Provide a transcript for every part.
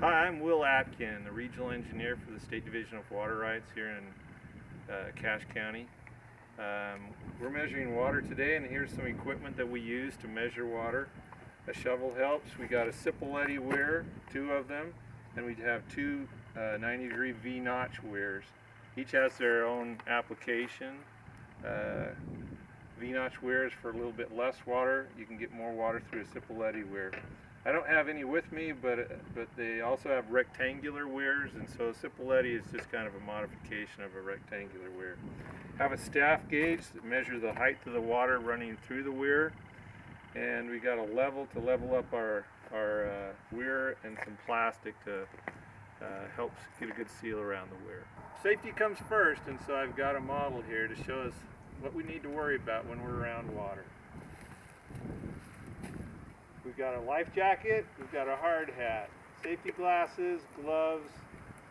Hi, I'm Will Atkin, the Regional Engineer for the State Division of Water Rights here in Cache County. We're measuring water today, and here's some equipment that we use to measure water. A shovel helps. We got a Sipple Weir, 2 of them, and we have 2 90-degree V-notch weirs. Each has their own application. V-notch weirs for a little bit less water. You can get more water through a Sipple Weir. I don't have any with me, but they also have rectangular weirs, and so Sipple is just kind of a modification of a rectangular weir. Have a staff gauge that measures the height of the water running through the weir, and we got a level to level up our weir, and some plastic to help get a good seal around the weir. Safety comes first, and so I've got a model here to show us what we need to worry about when we're around water. We've got a life jacket, we've got a hard hat, safety glasses, gloves,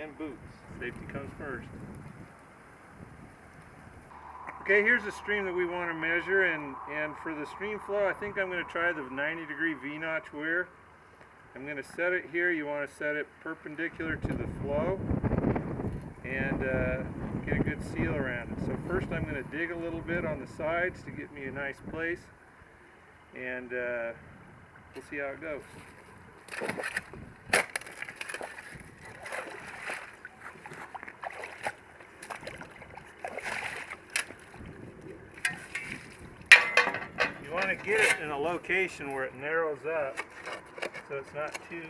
and boots. Safety comes first. Okay, here's the stream that we want to measure, and for the stream flow, I think I'm going to try the 90-degree V-notch weir. I'm going to set it here. You want to set it perpendicular to the flow and get a good seal around it. So first I'm going to dig a little bit on the sides to get me a nice place, and we'll see how it goes. You want to get it in a location where it narrows up so it's not too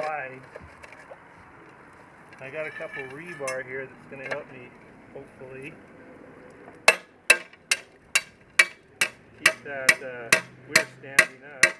wide. I got a couple rebar here that's going to help me, hopefully, keep that weir standing up.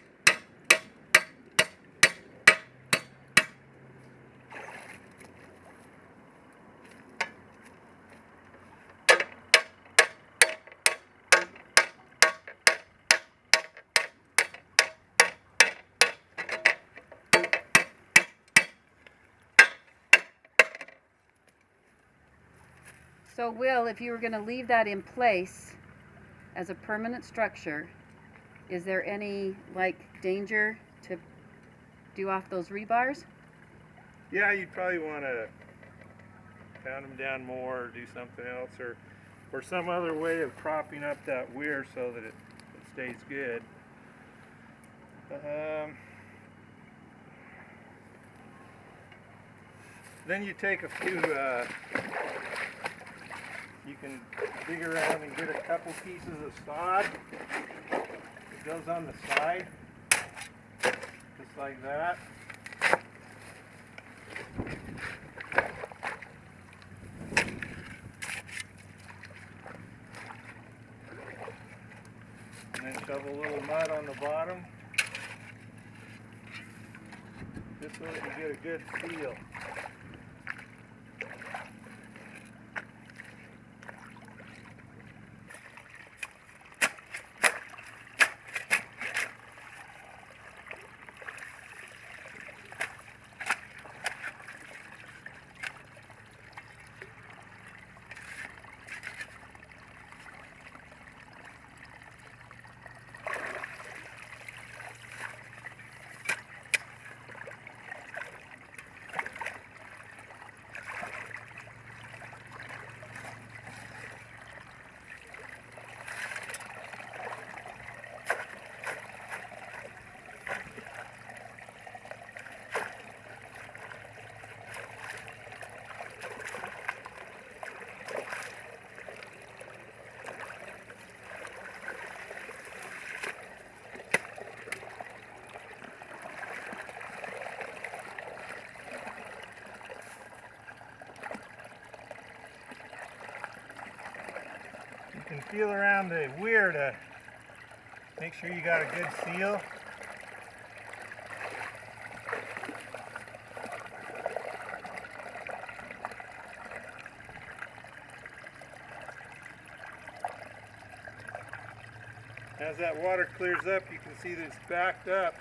So Will, if you were going to leave that in place as a permanent structure, is there any danger to do off those rebars? Yeah, you'd probably want to pound them down more, or do something else, or some other way of propping up that weir so that it stays good. Then you take a few, you can dig around and get a couple pieces of sod that goes on the side, just like that. And then shovel a little mud on the bottom, just so that you get a good seal. You can feel around the weir to make sure you got a good seal. As that water clears up, you can see that it's backed up.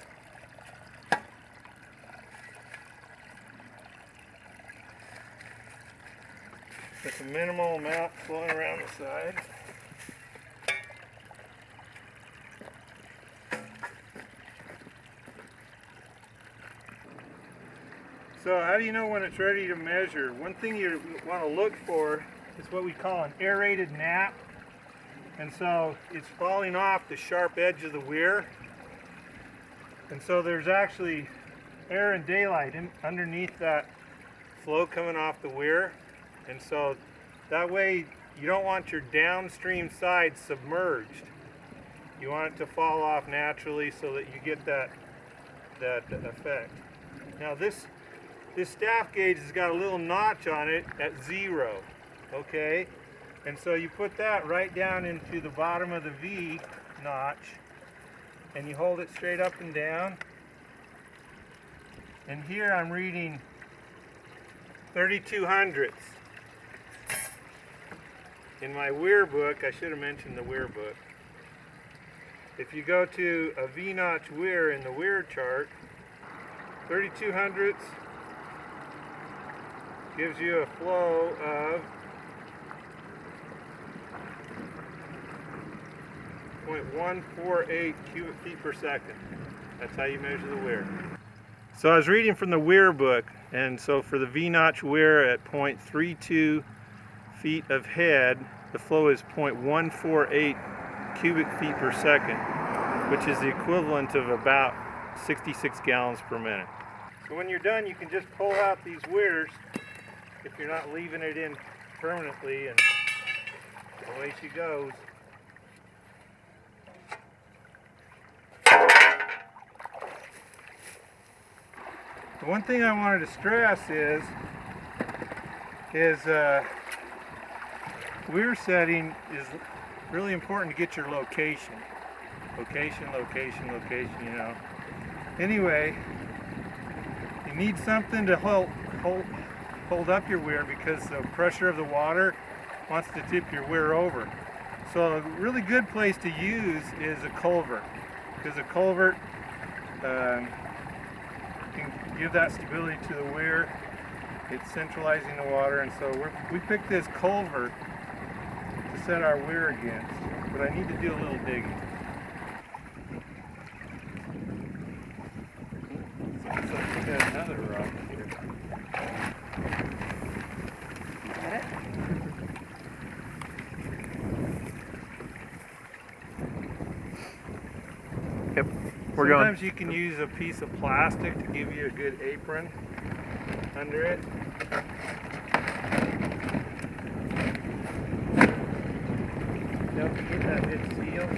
Just a minimal amount flowing around the side. So how do you know when it's ready to measure? One thing you want to look for is what we call an aerated nap. And so it's falling off the sharp edge of the weir. And so there's actually air and daylight underneath that flow coming off the weir. And so that way you don't want your downstream side submerged. You want it to fall off naturally so that you get that effect. Now this staff gauge has got a little notch on it at 0, okay? And so you put that right down into the bottom of the V notch and you hold it straight up and down. And here I'm reading 32 hundredths. In my Weir book, I should have mentioned the Weir book. If you go to a V-notch weir in the Weir chart, 32 hundredths gives you a flow of 0.148 cubic feet per second. That's how you measure the weir. So I was reading from the Weir book, and so for the V-notch weir at 0.32 feet of head, the flow is 0.148 cubic feet per second, which is the equivalent of about 66 gallons per minute. So when you're done, you can just pull out these weirs if you're not leaving it in permanently, and away she goes. The one thing I wanted to stress is weir setting is really important to get your location. Location, you know. Anyway, you need something to hold up your weir because the pressure of the water wants to tip your weir over. So a really good place to use is a culvert, because a culvert can give that stability to the weir. It's centralizing the water, and so we picked this culvert to set our weir against, but I need to do a little digging. Looks like we got another rock here. Got it? Yep, we're going. Sometimes you can use a piece of plastic to give you a good apron under it. Don't get that bit sealed.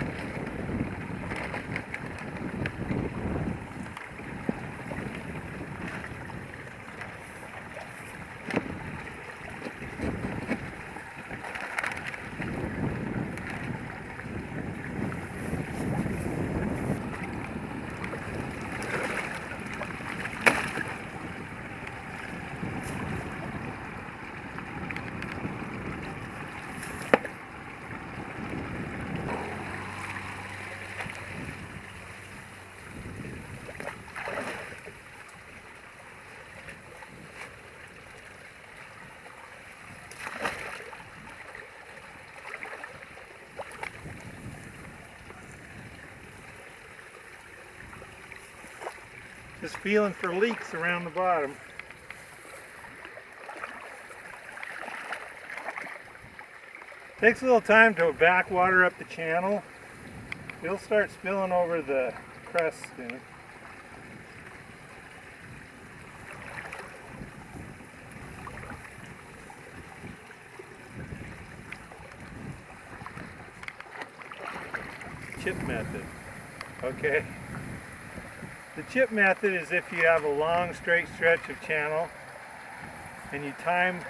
Just feeling for leaks around the bottom. Takes a little time to backwater up the channel. It'll start spilling over the crest soon. Chip method. Okay. The chip method is if you have a long straight stretch of channel and you time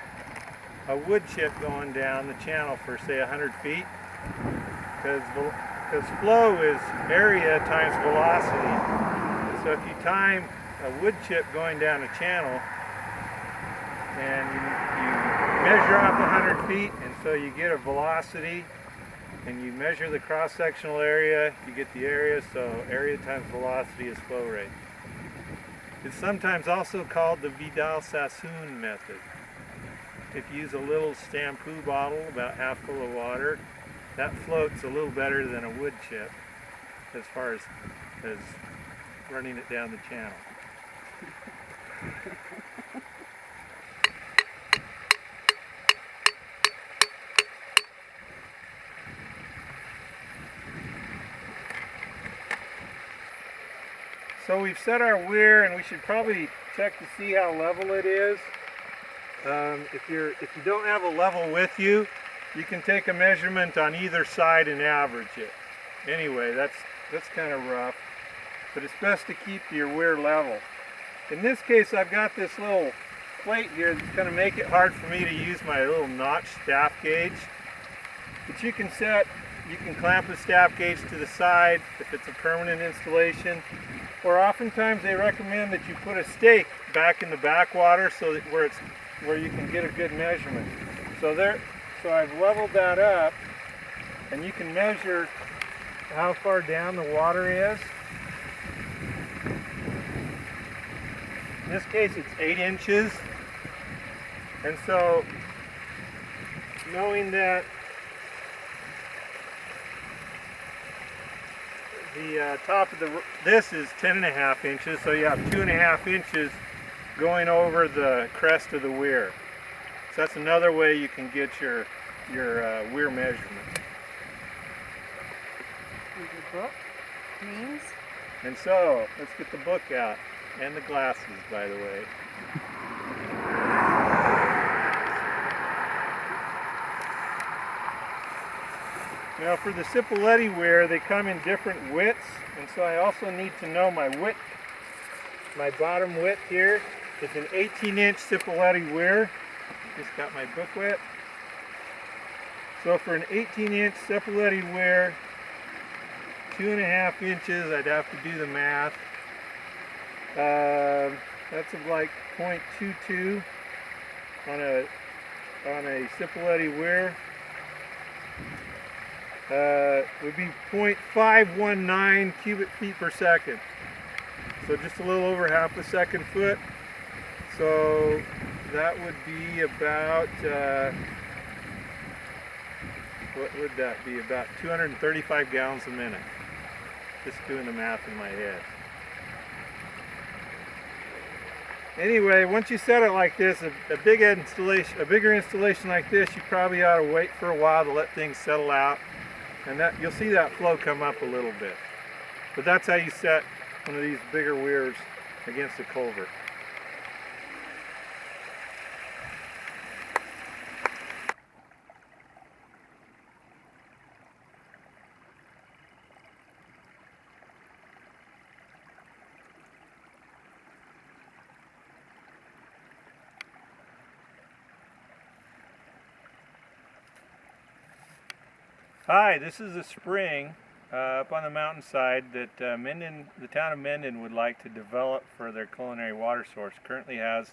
a wood chip going down the channel for say 100 feet, because flow is area times velocity. So if you time a wood chip going down a channel and you measure off 100 feet, and so you get a velocity, and you measure the cross-sectional area, you get the area, so area times velocity is flow rate. It's sometimes also called the Vidal-Sassoon method. If you use a little shampoo bottle, about half full of water, that floats a little better than a wood chip as far as running it down the channel. So we've set our weir, and we should probably check to see how level it is. If you don't have a level with you, you can take a measurement on either side and average it. Anyway, that's kind of rough, but it's best to keep your weir level. In this case, I've got this little plate here that's going to make it hard for me to use my little notch staff gauge. But you can clamp a staff gauge to the side if it's a permanent installation. Or oftentimes they recommend that you put a stake back in the backwater so that where you can get a good measurement. So I've leveled that up, and you can measure how far down the water is. In this case it's 8 inches. And so knowing that the top of this is 10.5 inches, so you have 2.5 inches going over the crest of the weir. So that's another way you can get your weir measurement. And the book means? And so let's get the book out, and the glasses, by the way. Now for the Cipolletti weir, they come in different widths, and so I also need to know my width. My bottom width here is an 18-inch Cipolletti weir. Just got my book wet. So for an 18-inch Cipolletti weir, 2.5 inches, I'd have to do the math. That's like 0.22 on a Cipolletti weir. Would be 0.519 cubic feet per second. So just a little over half a second foot. So that would be about, what would that be? About 235 gallons a minute. Just doing the math in my head. Anyway, once you set it like this, a bigger installation like this, you probably ought to wait for a while to let things settle out. And you'll see that flow come up a little bit. But that's how you set one of these bigger weirs against a culvert. Hi, this is a spring up on the mountainside that the town of Mendon would like to develop for their culinary water source. Currently has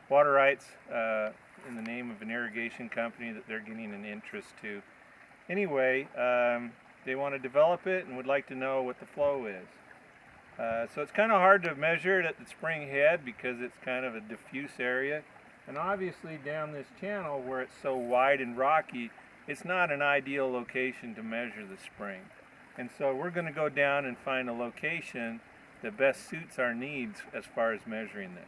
water rights in the name of an irrigation company that they're getting an interest to. Anyway, they want to develop it and would like to know what the flow is. So it's kind of hard to measure it at the spring head because it's kind of a diffuse area. And obviously down this channel where it's so wide and rocky, it's not an ideal location to measure the spring. And so we're going to go down and find a location that best suits our needs as far as measuring this.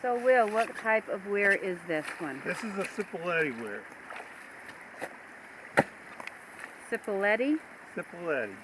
So Will, what type of weir is this one? This is a Cipolletti weir. Cipolletti? Cipolletti.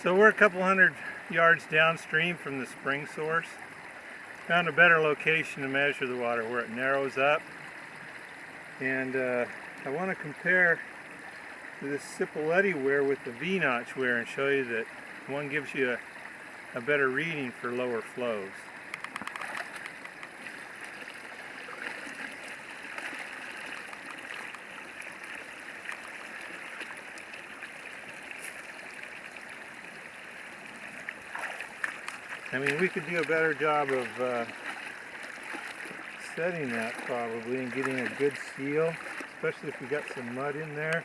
So we're a couple hundred yards downstream from the spring source. Found a better location to measure the water where it narrows up. And I want to compare this Cipolletti weir with the V-notch weir and show you that one gives you a better reading for lower flows. I mean, we could do a better job of setting that probably and getting a good seal, especially if we got some mud in there.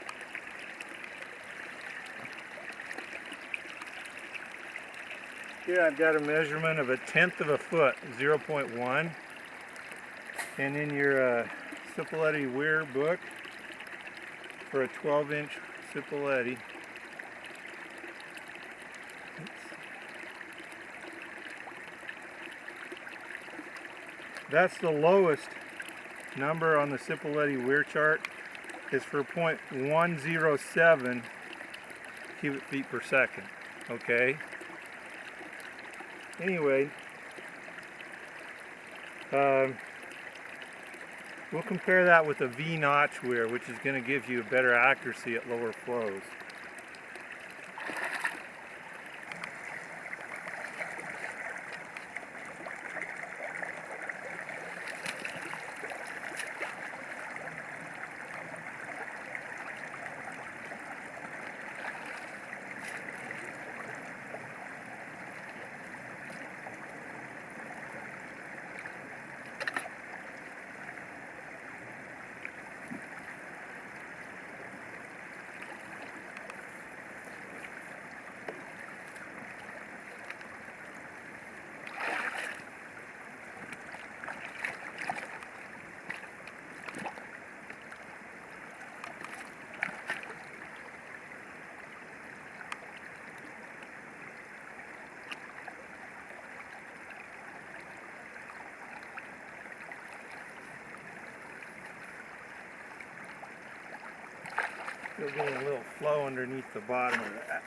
Here I've got a measurement of 1/10 of a foot, 0.1. And in your Cipolletti Weir book, for a 12-inch Cipolletti, that's the lowest number on the Cipolletti Weir chart, is for 0.107 cubic feet per second. Okay. Anyway, we'll compare that with a V-notch weir, which is going to give you a better accuracy at lower flows. Still getting a little flow underneath the bottom of that.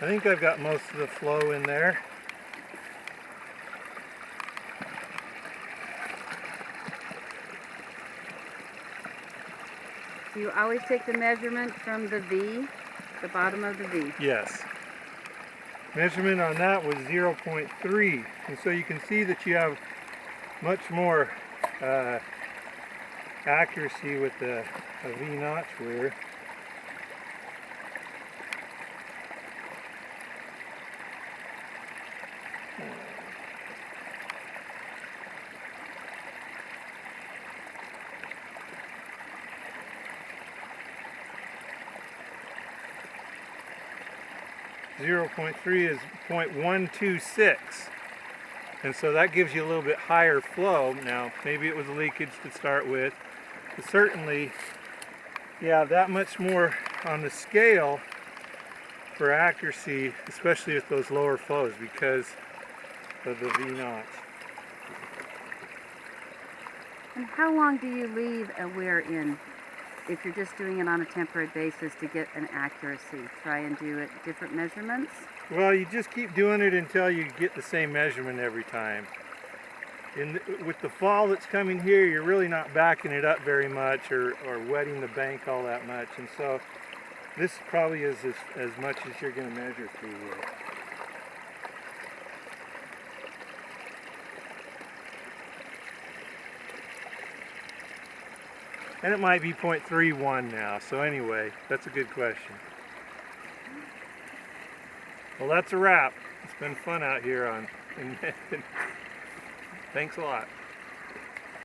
I think I've got most of the flow in there. Do you always take the measurement from the V, the bottom of the V? Yes. Measurement on that was 0.3, and so you can see that you have much more accuracy with the V-notch weir. 0.3 is 0.126, and so that gives you a little bit higher flow. Now maybe it was leakage to start with, but certainly you have that much more on the scale for accuracy, especially with those lower flows because of the V-notch. And how long do you leave a weir in if you're just doing it on a temporary basis to get an accuracy? Try and do it different measurements? Well, you just keep doing it until you get the same measurement every time. With the fall that's coming here, you're really not backing it up very much or wetting the bank all that much, and so this probably is as much as you're going to measure through here. And it might be 0.31 now, so anyway, that's a good question. Well, that's a wrap. It's been fun out here on. Thanks a lot.